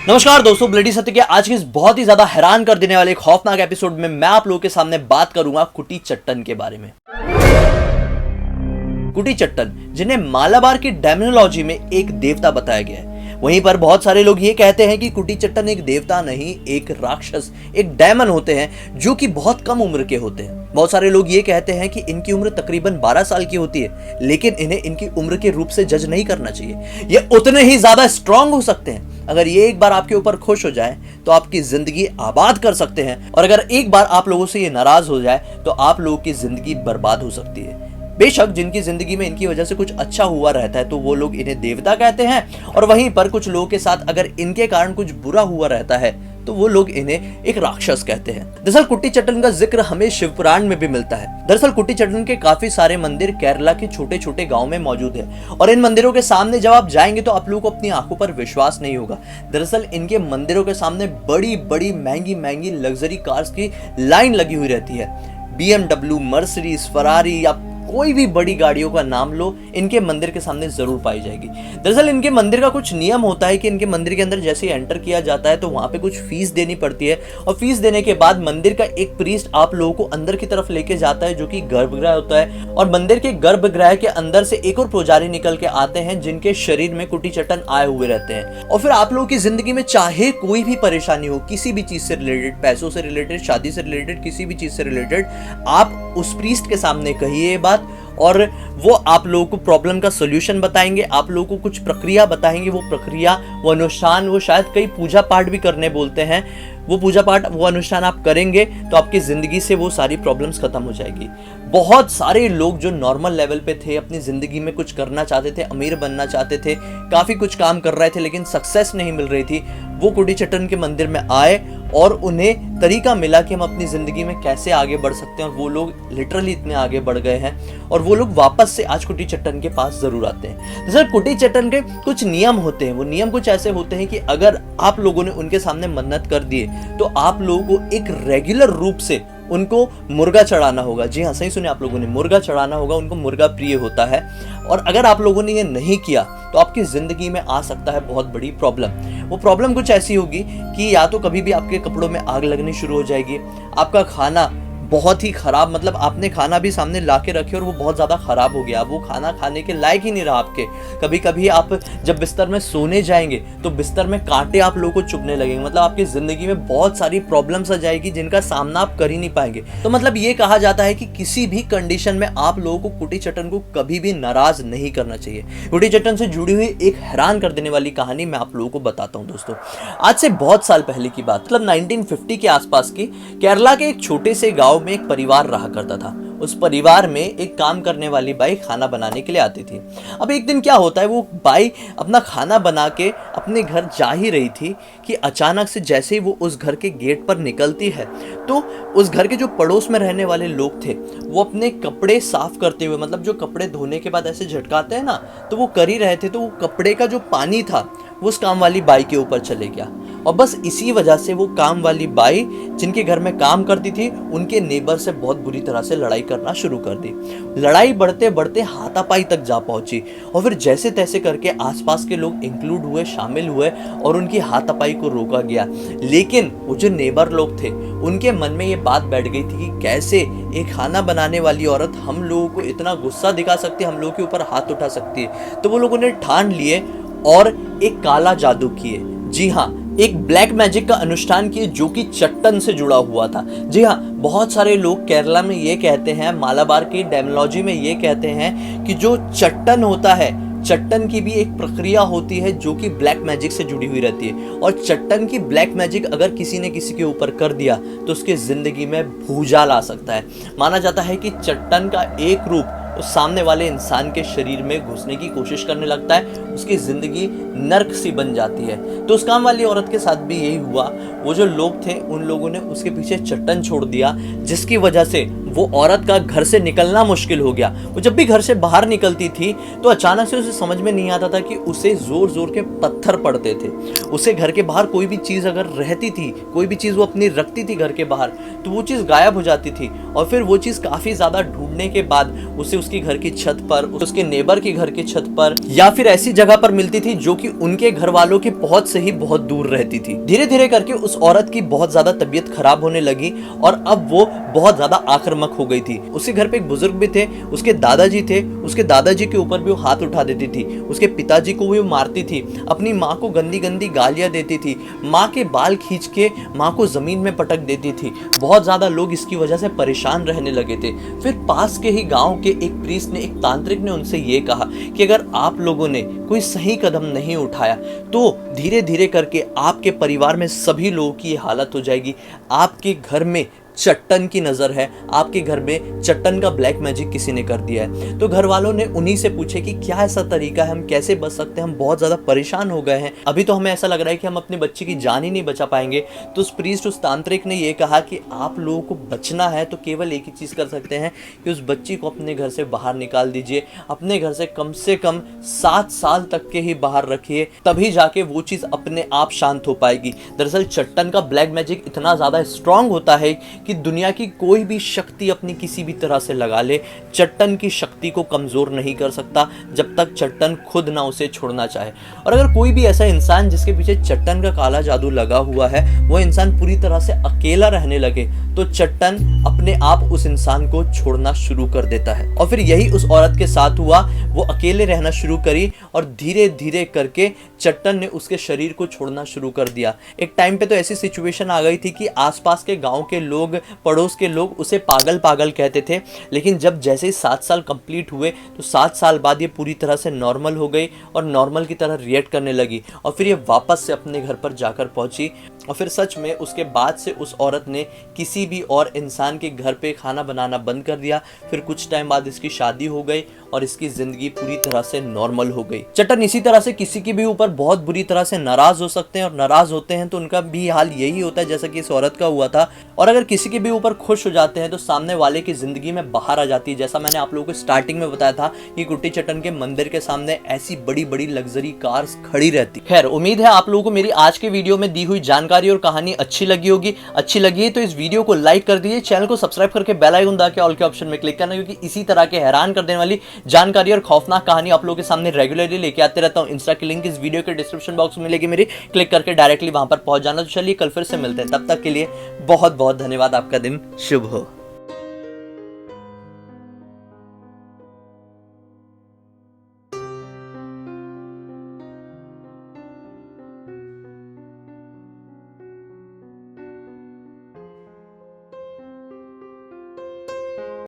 नमस्कार दोस्तों, ब्लडी सत्य के आज की इस बहुत ही ज्यादा हैरान कर देने वाले एक खौफनाक एपिसोड में मैं आप लोगों के सामने बात करूंगा कुटी चट्टन के बारे में। कुटी चट्टन, जिन्हें मालाबार की डेमोनोलॉजी में एक देवता बताया गया है, वहीं पर बहुत सारे लोग ये कहते हैं कि कुटी चट्टन एक देवता नहीं, एक राक्षस, एक डेमन होते हैं जो कि बहुत कम उम्र के होते हैं। बहुत सारे लोग ये कहते हैं कि इनकी उम्र तकरीबन 12 साल की होती है, लेकिन इन्हें इनकी उम्र के रूप से जज नहीं करना चाहिए। ये उतने ही ज्यादा स्ट्रांग हो सकते हैं। अगर ये एक बार आपके ऊपर खुश हो जाए तो आपकी जिंदगी आबाद कर सकते हैं, और अगर एक बार आप लोगों से ये नाराज हो जाए तो आप लोगों की जिंदगी बर्बाद हो सकती है। बेशक जिनकी जिंदगी में इनकी वजह से कुछ अच्छा हुआ रहता है तो वो लोग इन्हें देवता कहते हैं, और वहीं पर कुछ लोगों के साथ अगर इनके कारण कुछ बुरा हुआ रहता है तो वो लोग इन्हें एक राक्षस कहते हैं। दरअसल कुटी चट्टन का जिक्र हमें शिवपुराण में भी मिलता है। दरअसल कुटी चट्टन के काफी सारे मंदिर केरला के छोटे छोटे गांव में मौजूद है, और इन मंदिरों के सामने जब आप जाएंगे तो आप लोगों को अपनी आंखों पर विश्वास नहीं होगा। दरअसल इनके मंदिरों के सामने बड़ी बड़ी महंगी महंगी लग्जरी कार्स की लाइन लगी हुई रहती है। BMW, मर्सिडीज, फरारी या कोई भी बड़ी गाड़ियों का नाम लो, इनके मंदिर के सामने जरूर पाई जाएगी। दरअसल इनके मंदिर का कुछ नियम होता है कि इनके मंदिर के अंदर जैसे ही एंटर किया जाता है तो वहां पे कुछ फीस देनी पड़ती है, और फीस देने के बाद मंदिर का एक प्रीस्ट आप लोगों को अंदर की तरफ लेके जाता है, जो कि गर्भगृह होता है। और मंदिर के गर्भगृह के अंदर से एक और पुजारी निकल के आते हैं जिनके शरीर में कुटी चट्टन आए हुए रहते हैं। और फिर आप लोगों की जिंदगी में चाहे कोई भी परेशानी हो, किसी भी चीज से रिलेटेड, पैसों से रिलेटेड, शादी से रिलेटेड, किसी भी चीज से रिलेटेड, आप उस प्रीस्ट के सामने कहिए ये बात, और वो आप लोगों को प्रॉब्लम का सॉल्यूशन बताएंगे, आप लोगों को कुछ प्रक्रिया बताएंगे। वो प्रक्रिया, वो अनुष्ठान, वो शायद कई पूजा पाठ भी करने बोलते हैं, वो पूजा पाठ, वो अनुष्ठान आप करेंगे तो आपकी जिंदगी से वो सारी प्रॉब्लम्स खत्म हो जाएगी। बहुत सारे लोग जो नॉर्मल लेवल पे थे, अपनी जिंदगी में कुछ करना चाहते थे, अमीर बनना चाहते थे, काफी कुछ काम कर रहे थे लेकिन सक्सेस नहीं मिल रही थी, वो कुटी चट्टन के मंदिर में आए और उन्हें तरीका मिला कि हम अपनी जिंदगी में कैसे आगे बढ़ सकते हैं। और वो लोग लिटरली इतने आगे बढ़ गए हैं, और वो लोग वापस से आज कुटी चट्टन के पास जरूर आते हैं। जैसे कुटी चट्टन के कुछ नियम होते हैं, वो नियम कुछ ऐसे होते हैं कि अगर आप लोगों ने उनके सामने मन्नत कर दिए तो आप लोगों को एक रेगुलर रूप से उनको मुर्गा चढ़ाना होगा। जी हाँ, सही सुने आप लोगों ने, मुर्गा चढ़ाना होगा, उनको मुर्गा प्रिय होता है। और अगर आप लोगों ने ये नहीं किया तो आपकी जिंदगी में आ सकता है बहुत बड़ी प्रॉब्लम। वो प्रॉब्लम कुछ ऐसी होगी कि या तो कभी भी आपके कपड़ों में आग लगनी शुरू हो जाएगी, आपका खाना बहुत ही खराब, मतलब आपने खाना भी सामने ला के रखे और वो बहुत ज़्यादा ख़राब हो गया, वो खाना खाने के लायक ही नहीं रहा आपके। कभी कभी आप जब बिस्तर में सोने जाएंगे तो बिस्तर में कांटे आप लोगों को चुभने लगेंगे। मतलब आपकी ज़िंदगी में बहुत सारी प्रॉब्लम्स आ जाएगी जिनका सामना आप कर ही नहीं पाएंगे। तो मतलब ये कहा जाता है कि किसी भी कंडीशन में आप लोगों को कुटी चट्टन को कभी भी नाराज नहीं करना चाहिए। कुटी चट्टन से जुड़ी हुई एक हैरान कर देने वाली कहानी मैं आप लोगों को बताता हूँ दोस्तों। आज से बहुत साल पहले की बात, मतलब 1950 के आसपास की, केरला के एक छोटे से गाँव में एक परिवार रहा करता था। उस परिवार में एक काम करने वाली बाई खाना बनाने के लिए आती थी। अब एक दिन क्या होता है, वो बाई अपना खाना बना के अपने घर जा ही रही थी कि अचानक से जैसे ही वो उस घर के गेट पर निकलती है तो उस घर के जो पड़ोस में रहने वाले लोग थे वो अपने कपड़े साफ करते हुए, मतलब जो कपड़े धोने के बाद ऐसे झटकाते हैं ना, तो वो कर ही रहे थे। तो वो कपड़े का जो पानी था वो उस काम वाली बाई के ऊपर चले गया, और बस इसी वजह से वो काम वाली बाई जिनके घर में काम करती थी उनके नेबर से बहुत बुरी तरह से लड़ाई करना शुरू कर दी। लड़ाई बढ़ते बढ़ते हाथापाई तक जा पहुंची, और फिर जैसे तैसे करके आसपास के लोग इंक्लूड हुए, शामिल हुए, और उनकी हाथापाई को रोका गया। लेकिन वो जो नेबर लोग थे उनके मन में ये बात बैठ गई थी कि कैसे एक खाना बनाने वाली औरत हम लोगों को इतना गुस्सा दिखा सकती है, हम लोगों के ऊपर हाथ उठा सकती है। तो वो लोगों ने ठान लिए और एक काला जादू किए। जी हाँ, एक ब्लैक मैजिक का अनुष्ठान किए जो कि चट्टन से जुड़ा हुआ था। जी हाँ, बहुत सारे लोग केरला में ये कहते हैं, मालाबार की डेमोलॉजी में ये कहते हैं कि जो चट्टन होता है, चट्टन की भी एक प्रक्रिया होती है जो कि ब्लैक मैजिक से जुड़ी हुई रहती है, और चट्टन की ब्लैक मैजिक अगर किसी ने किसी के ऊपर कर दिया तो उसके जिंदगी में भूचाल आ सकता है। माना जाता है कि चट्टन का एक रूप उस सामने वाले इंसान के शरीर में घुसने की कोशिश करने लगता है, उसकी जिंदगी नर्क सी बन जाती है। तो उस काम वाली औरत के साथ भी यही हुआ। वो जो लोग थे उन लोगों ने उसके पीछे चट्टन छोड़ दिया, जिसकी वजह से वो औरत का घर से निकलना मुश्किल हो गया। वो जब भी घर से बाहर निकलती थी तो अचानक से उसे समझ में नहीं आता था कि उसे जोर जोर के पत्थर पड़ते थे। उसे घर के बाहर कोई भी चीज़ अगर रहती थी, कोई भी चीज़ वो अपनी रखती थी घर के बाहर, तो वो चीज़ गायब हो जाती थी। और फिर वो चीज़ काफ़ी ज़्यादा ढूंढने के बाद उसे उसके घर की छत पर, उसके नेबर की घर की छत पर या फिर ऐसी जगह पर मिलती थी जो कि उनके घर वालों की पहुंच से ही बहुत दूर रहती थी। धीरे धीरे करके उस औरत की बहुत ज़्यादा तबीयत खराब होने लगी और अब वो बहुत ज़्यादा आक्रामक हो गई थी। उसके घर पे एक बुजुर्ग भी थे, उसके दादाजी थे, उसके दादाजी के ऊपर भी वो हाथ उठा देती थी, उसके पिताजी को भी वो मारती थी, अपनी माँ को गंदी गंदी गालियाँ देती थी, माँ के बाल खींच के माँ को ज़मीन में पटक देती थी। बहुत ज़्यादा लोग इसकी वजह से परेशान रहने लगे थे। फिर पास के ही गांव के एक प्रीस्ट ने, एक तांत्रिक ने उनसे ये कहा कि अगर आप लोगों ने कोई सही कदम नहीं उठाया तो धीरे धीरे करके आपके परिवार में सभी लोगों की ये हालत हो जाएगी। आपके घर में चट्टन की नज़र है, आपके घर में चट्टन का ब्लैक मैजिक किसी ने कर दिया है। तो घर वालों ने उन्हीं से पूछे कि क्या ऐसा तरीका है, हम कैसे बच सकते हैं, हम बहुत ज़्यादा परेशान हो गए हैं, अभी तो हमें ऐसा लग रहा है कि हम अपने बच्चे की जान ही नहीं बचा पाएंगे। तो उस प्रीस्ट, उस तांत्रिक ने ये कहा कि आप लोगों को बचना है तो केवल एक ही चीज़ कर सकते हैं कि उस बच्ची को अपने घर से बाहर निकाल दीजिए, अपने घर से कम 7 साल तक के ही बाहर रखिए, तभी जाके वो चीज़ अपने आप शांत हो पाएगी। दरअसल चट्टन का ब्लैक मैजिक इतना ज़्यादा स्ट्रांग होता है कि दुनिया की कोई भी शक्ति अपनी किसी भी तरह से लगा ले, चट्टन की शक्ति को कमज़ोर नहीं कर सकता जब तक चट्टन खुद ना उसे छोड़ना चाहे। और अगर कोई भी ऐसा इंसान जिसके पीछे चट्टन का काला जादू लगा हुआ है, वो इंसान पूरी तरह से अकेला रहने लगे, तो चट्टन अपने आप उस इंसान को छोड़ना शुरू कर देता है। और फिर यही उस औरत के साथ हुआ। वो अकेले रहना शुरू करी और धीरे धीरे करके चट्टन ने उसके शरीर को छोड़ना शुरू कर दिया। एक टाइम पे तो ऐसी सिचुएशन आ गई थी कि आसपास के गांव के लोग, पड़ोस के लोग उसे पागल पागल कहते थे। लेकिन जब जैसे ही 7 साल कंप्लीट हुए तो 7 साल बाद ये पूरी तरह से नॉर्मल हो गई और नॉर्मल की तरह रिएक्ट करने लगी। और फिर ये वापस से अपने घर पर जाकर पहुंची। और फिर सच में उसके बाद से उस औरत ने किसी भी और इंसान के घर पे खाना बनाना बंद कर दिया। फिर कुछ टाइम बाद इसकी शादी हो गई और इसकी जिंदगी पूरी तरह से नॉर्मल हो गई। चट्टन इसी तरह से किसी के भी ऊपर बहुत बुरी तरह से नाराज हो सकते हैं और नाराज होते हैं तो उनका भी हाल यही होता है जैसा कि इस औरत का हुआ था। और अगर किसी के भी ऊपर खुश हो जाते हैं तो सामने वाले की जिंदगी में बाहर आ जाती है। जैसा मैंने आप लोगों को स्टार्टिंग में बताया था कि कुट्टी चट्टन के मंदिर के सामने ऐसी बड़ी बड़ी लग्जरी कार्स खड़ी रहती। खैर, उम्मीद है आप लोगों को मेरी आज के वीडियो में दी हुई जानकारी और कहानी अच्छी लगी होगी। अच्छी लगी है तो इस वीडियो को लाइक कर दीजिए, चैनल को सब्सक्राइब करके बेल आइकन दबा के ऑल के ऑप्शन में क्लिक करना, क्योंकि इसी तरह के हैरान कर देने वाली जानकारी और खौफनाक कहानी आप लोगों के सामने रेगुलरली लेके आते रहता हूं। इंस्टा की लिंक इस वीडियो के डिस्क्रिप्शन बॉक्स में मिलेगी मेरी, क्लिक करके डायरेक्टली वहां पर पहुंच जाना। तो चलिए कल फिर से मिलते हैं, तब तक के लिए बहुत बहुत धन्यवाद। आपका दिन शुभ हो।